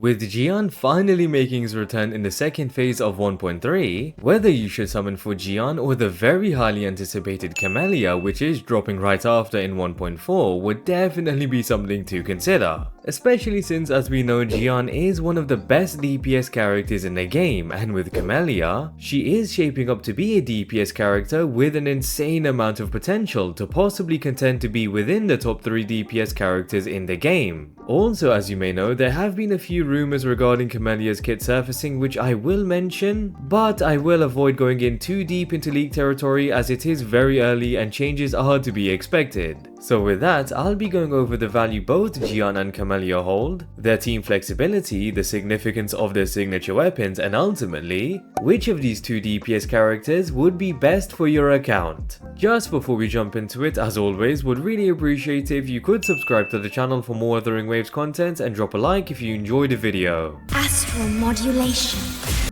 With Jiyan finally making his return in the second phase of 1.3, whether you should summon for Jiyan or the very highly anticipated Camellia, which is dropping right after in 1.4, would definitely be something to consider. Especially since, as we know, Jiyan is one of the best DPS characters in the game, and with Camellia, she is shaping up to be a DPS character with an insane amount of potential to possibly contend to be within the top 3 DPS characters in the game. Also, as you may know, there have been a few rumors regarding Camellia's kit surfacing which I will mention, but I will avoid going in too deep into leak territory as it is very early and changes are to be expected. So with that, I'll be going over the value both Jiyan and Camellia hold, their team flexibility, the significance of their signature weapons, and ultimately, which of these two DPS characters would be best for your account. Just before we jump into it, as always, would really appreciate it if you could subscribe to the channel for more WutheringWaves content and drop a like if you enjoyed the video. Astral modulation.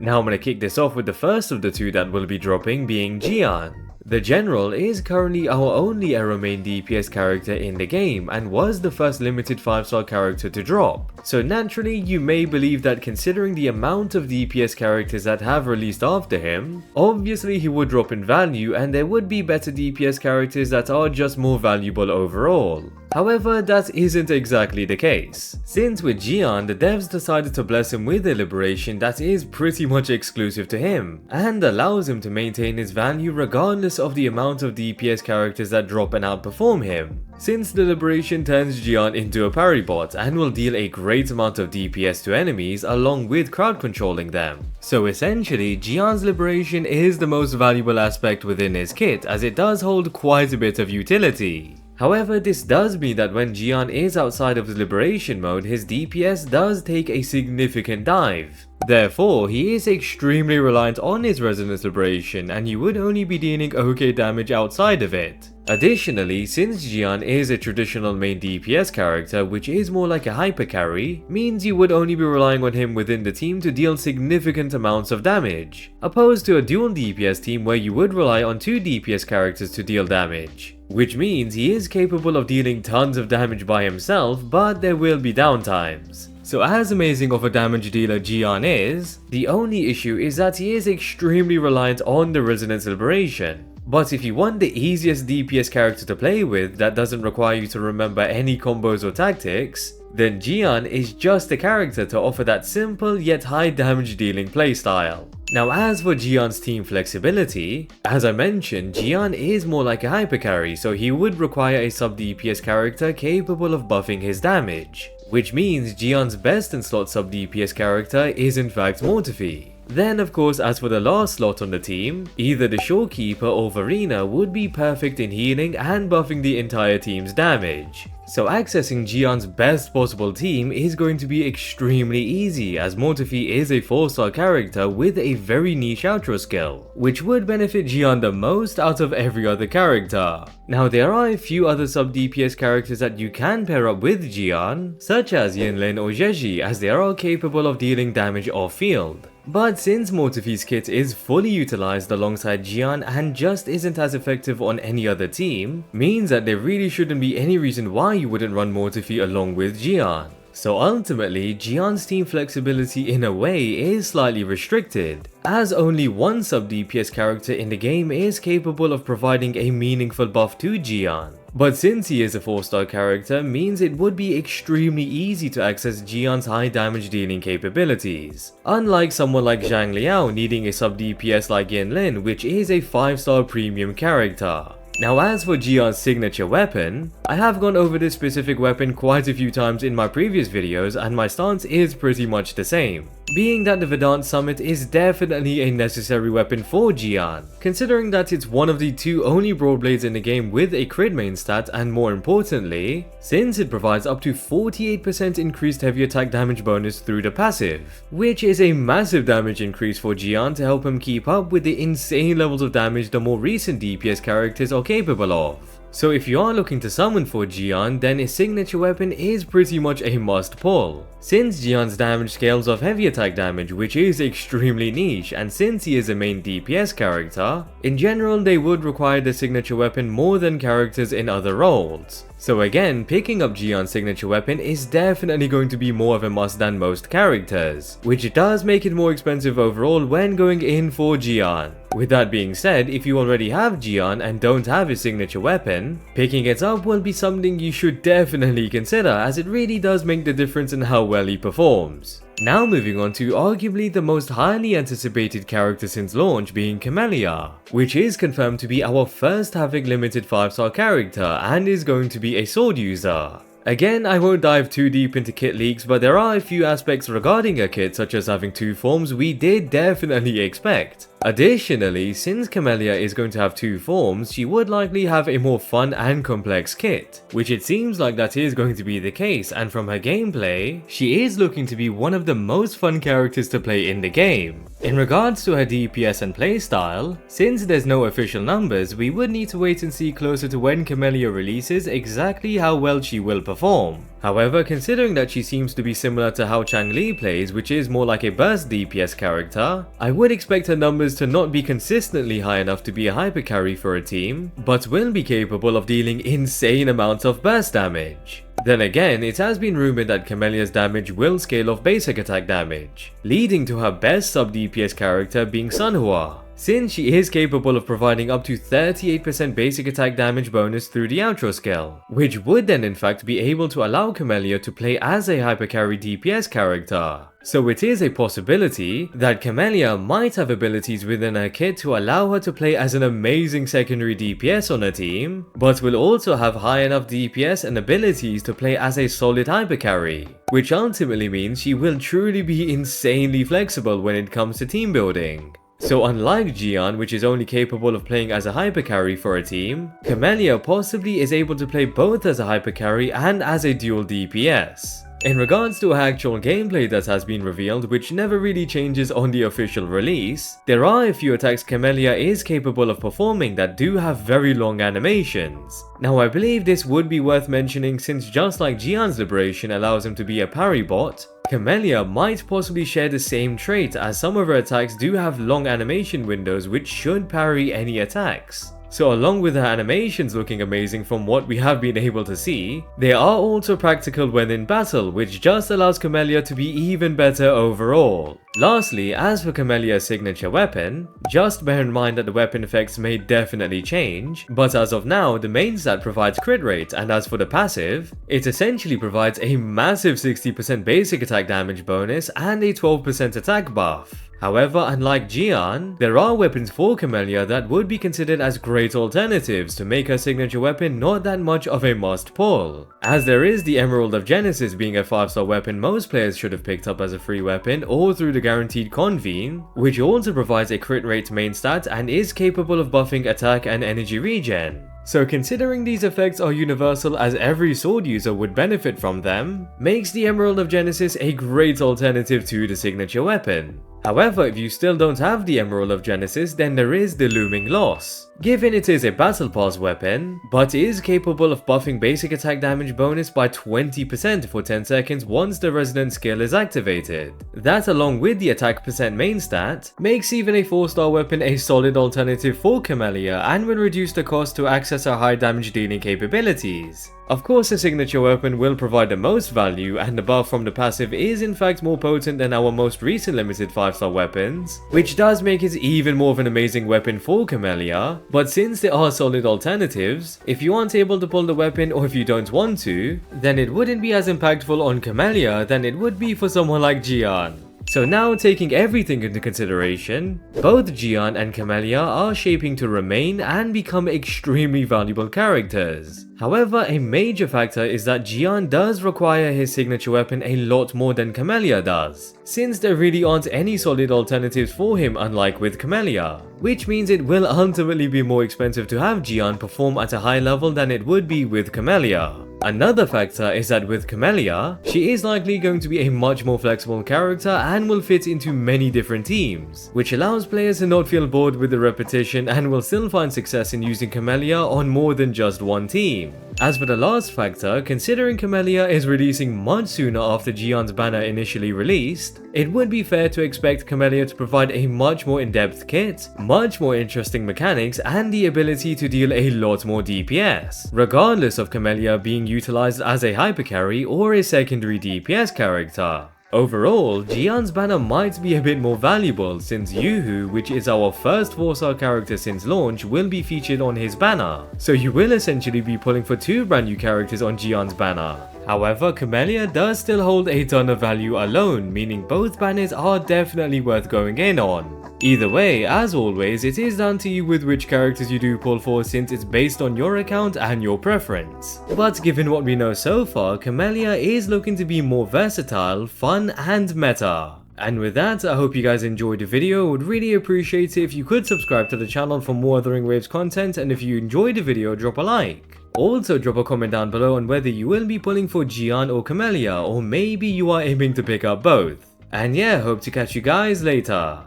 Now I'm gonna kick this off with the first of the two that will be dropping, being Jiyan. The General is currently our only Aero main DPS character in the game and was the first limited 5-star character to drop. So naturally you may believe that considering the amount of DPS characters that have released after him, obviously he would drop in value and there would be better DPS characters that are just more valuable overall. However, that isn't exactly the case, since with Jiyan, the devs decided to bless him with a liberation that is pretty much exclusive to him, and allows him to maintain his value regardless of the amount of DPS characters that drop and outperform him, since the liberation turns Jiyan into a parry bot and will deal a great amount of DPS to enemies along with crowd controlling them. So essentially, Jiyan's liberation is the most valuable aspect within his kit as it does hold quite a bit of utility. However, this does mean that when Jiyan is outside of the liberation mode, his DPS does take a significant dive. Therefore, he is extremely reliant on his resonance liberation and you would only be dealing okay damage outside of it. Additionally, since Jiyan is a traditional main DPS character which is more like a hyper carry, means you would only be relying on him within the team to deal significant amounts of damage, opposed to a dual DPS team where you would rely on 2 DPS characters to deal damage. Which means he is capable of dealing tons of damage by himself, but there will be downtimes. So as amazing of a damage dealer Jiyan is, the only issue is that he is extremely reliant on the resonance liberation. But if you want the easiest DPS character to play with that doesn't require you to remember any combos or tactics, then Jiyan is just a character to offer that simple yet high damage dealing playstyle. Now as for Jiyan's team flexibility, as I mentioned, Jiyan is more like a hyper carry, so he would require a sub DPS character capable of buffing his damage, which means Jiyan's best in slot sub DPS character is in fact Mortifi. Then of course, as for the last slot on the team, either the Shorekeeper or Verina would be perfect in healing and buffing the entire team's damage. So accessing Jiyan's best possible team is going to be extremely easy as Mortifi is a 4-star character with a very niche outro skill, which would benefit Jiyan the most out of every other character. Now there are a few other sub DPS characters that you can pair up with Jiyan, such as Yinlin or Baizhi, as they are all capable of dealing damage off field. But since Mortifi's kit is fully utilized alongside Jiyan and just isn't as effective on any other team, means that there really shouldn't be any reason why you wouldn't run Mortifi along with Jiyan. So ultimately, Jiyan's team flexibility in a way is slightly restricted, as only one sub DPS character in the game is capable of providing a meaningful buff to Jiyan. But since he is a 4-star character, means it would be extremely easy to access Jiyan's high damage dealing capabilities, unlike someone like Changli needing a sub DPS like Yinlin, which is a 5-star premium character. Now as for Jiyan's signature weapon, I have gone over this specific weapon quite a few times in my previous videos and my stance is pretty much the same, being that the Vedant Summit is definitely a necessary weapon for Jiyan, considering that it's one of the 2 only Broadblades in the game with a crit main stat, and more importantly, since it provides up to 48% increased heavy attack damage bonus through the passive, which is a massive damage increase for Jiyan to help him keep up with the insane levels of damage the more recent DPS characters are capable of. So if you are looking to summon for Jiyan, then his signature weapon is pretty much a must pull, since Jiyan's damage scales off heavy attack damage, which is extremely niche, and since he is a main DPS character, in general they would require the signature weapon more than characters in other roles. So again, picking up Jiyan's signature weapon is definitely going to be more of a must than most characters, which does make it more expensive overall when going in for Jiyan. With that being said, if you already have Jiyan and don't have his signature weapon, picking it up will be something you should definitely consider, as it really does make the difference in how well he performs. Now moving on to arguably the most highly anticipated character since launch, being Camellia, which is confirmed to be our first Havoc limited 5-star character and is going to be a sword user. Again, I won't dive too deep into kit leaks, but there are a few aspects regarding her kit, such as having 2 forms, we did definitely expect. Additionally, since Camellia is going to have 2 forms, she would likely have a more fun and complex kit, which it seems like that is going to be the case, and from her gameplay, she is looking to be one of the most fun characters to play in the game. In regards to her DPS and playstyle, since there's no official numbers, we would need to wait and see closer to when Camellia releases exactly how well she will perform. However, considering that she seems to be similar to how Changli plays, which is more like a burst DPS character, I would expect her numbers to not be consistently high enough to be a hyper carry for a team, but will be capable of dealing insane amounts of burst damage. Then again, it has been rumored that Camellia's damage will scale off basic attack damage, leading to her best sub DPS character being Sanhua, since she is capable of providing up to 38% basic attack damage bonus through the outro skill, which would then in fact be able to allow Camellia to play as a hypercarry DPS character. So it is a possibility that Camellia might have abilities within her kit to allow her to play as an amazing secondary DPS on her team, but will also have high enough DPS and abilities to play as a solid hypercarry, which ultimately means she will truly be insanely flexible when it comes to team building. So unlike Jiyan, which is only capable of playing as a hypercarry for a team, Camellia possibly is able to play both as a hypercarry and as a dual DPS. In regards to her actual gameplay that has been revealed, which never really changes on the official release, there are a few attacks Camellia is capable of performing that do have very long animations. Now I believe this would be worth mentioning, since just like Jiyan's liberation allows him to be a parry bot, Camellia might possibly share the same trait, as some of her attacks do have long animation windows which should parry any attacks. So along with her animations looking amazing from what we have been able to see, they are also practical when in battle, which just allows Camellia to be even better overall. Lastly, as for Camellia's signature weapon, just bear in mind that the weapon effects may definitely change, but as of now, the main stat provides crit rate, and as for the passive, it essentially provides a massive 60% basic attack damage bonus and a 12% attack buff. However, unlike Jiyan, there are weapons for Camellia that would be considered as great alternatives to make her signature weapon not that much of a must pull, as there is the Emerald of Genesis being a 5-star weapon most players should have picked up as a free weapon or through the guaranteed convene, which also provides a crit rate main stat and is capable of buffing attack and energy regen. So considering these effects are universal, as every sword user would benefit from them, makes the Emerald of Genesis a great alternative to the signature weapon. However, if you still don't have the Emerald of Genesis, then there is the looming loss. Given it is a battle pass weapon, but is capable of buffing basic attack damage bonus by 20% for 10 seconds once the resident skill is activated. That, along with the attack percent main stat, makes even a 4-star weapon a solid alternative for Camellia and will reduce the cost to access her high damage dealing capabilities. Of course, a signature weapon will provide the most value, and the buff from the passive is in fact more potent than our most recent limited 5-star weapons, which does make it even more of an amazing weapon for Camellia. But since there are solid alternatives, if you aren't able to pull the weapon or if you don't want to, then it wouldn't be as impactful on Camellia than it would be for someone like Jiyan. So now, taking everything into consideration, both Jiyan and Camellia are shaping to remain and become extremely valuable characters. However, a major factor is that Jiyan does require his signature weapon a lot more than Camellia does, since there really aren't any solid alternatives for him unlike with Camellia, which means it will ultimately be more expensive to have Jiyan perform at a high level than it would be with Camellia. Another factor is that with Camellia, she is likely going to be a much more flexible character and will fit into many different teams, which allows players to not feel bored with the repetition and will still find success in using Camellia on more than just one team. As for the last factor, considering Camellia is releasing much sooner after Jiyan's banner initially released, it would be fair to expect Camellia to provide a much more in-depth kit, much more interesting mechanics, and the ability to deal a lot more DPS, regardless of Camellia being utilized as a hypercarry or a secondary DPS character. Overall, Jiyan's banner might be a bit more valuable since Yoo-Hoo, which is our first 4-star character since launch, will be featured on his banner, so you will essentially be pulling for 2 brand new characters on Jiyan's banner. However, Camellia does still hold a ton of value alone, meaning both banners are definitely worth going in on. Either way, as always, it is down to you with which characters you do pull for since it's based on your account and your preference. But given what we know so far, Camellia is looking to be more versatile, fun, and meta. And with that, I hope you guys enjoyed the video. Would really appreciate it if you could subscribe to the channel for more WutheringWaves content, and if you enjoyed the video, drop a like. Also drop a comment down below on whether you will be pulling for Jiyan or Camellia, or maybe you are aiming to pick up both. And yeah, hope to catch you guys later.